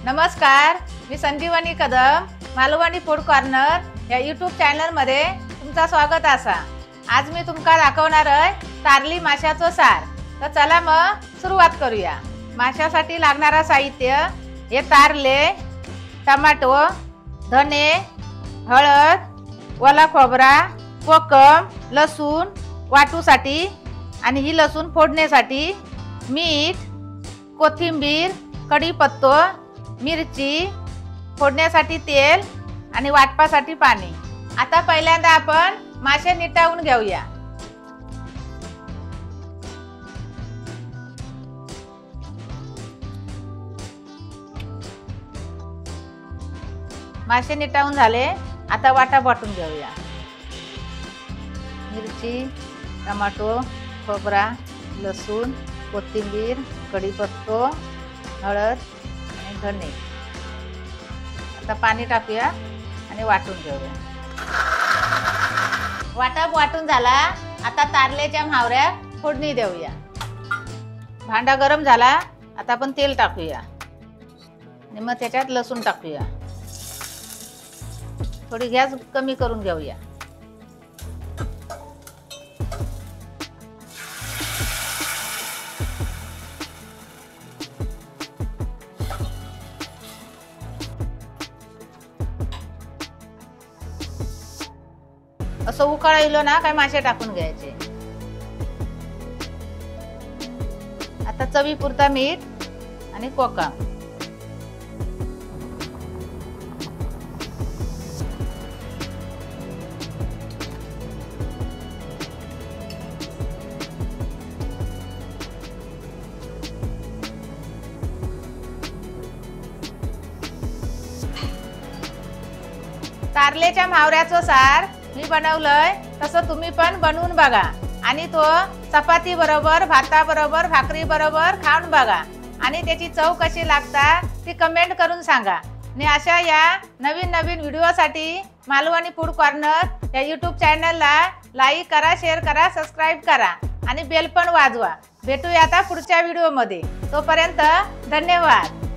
नमस्कार, मी संजीवनी Kadam, Malvani food corner या YouTube channel मध्ये तुमचं स्वागत असा। आज मी तुमका दाखवणार आहे तारली माशाचं सार। तर चला मग सुरुवात करूया। माशासाठी लागणारा साहित्य हे तारले, टमाटो, धने, हळद, ओला खोबरा, कोकम, लसूण वाटूसाठी आणि ही लसूण फोडण्यासाठी, मीठ, कोथिंबीर, कढीपत्तो, मिरची, फोडण्यासाठी तेल आणि वाटपासाठी पाणी। आता पहिल्यांदा आपण मासे निटावून घेऊया। मासे निटावून झाले, आता वाटा वाटून घेऊया। मिरची, टमाटो, खोबरा, लसूण, कोथिंबीर, कढीपत्तो, हळद आणि धने। आता पाणी टाकूया आणि वाटून घेऊया। वाटा वाटून झाला, आता तारलेच्या म्हावऱ्या फोडणी देऊया। भांडा गरम झाला, आता आपण तेल टाकूया आणि मग त्याच्यात लसूण टाकूया। थोडी गॅस कमी करून घेऊया। असं उकळायलो ना काय मासे टाकून घ्यायचे। आता चवीपुरता मीठ आणि कोकम। तारलेच्या म्हावऱ्याचं सार मी बनवलंय, तसं तुम्ही पण बनवून बघा आणि तो चपाती बरोबर, भाता बरोबर, भाकरी बरोबर खाऊन बघा आणि त्याची चव कशी लागता ती कमेंट करून सांगा। आणि अशा या नवीन नवीन व्हिडिओसाठी मालवणी फूड कॉर्नर या यूट्यूब चॅनलला लाईक करा, शेअर करा, सबस्क्राईब करा आणि बेल पण वाजवा। भेटूया आता पुढच्या व्हिडिओमध्ये। तोपर्यंत धन्यवाद।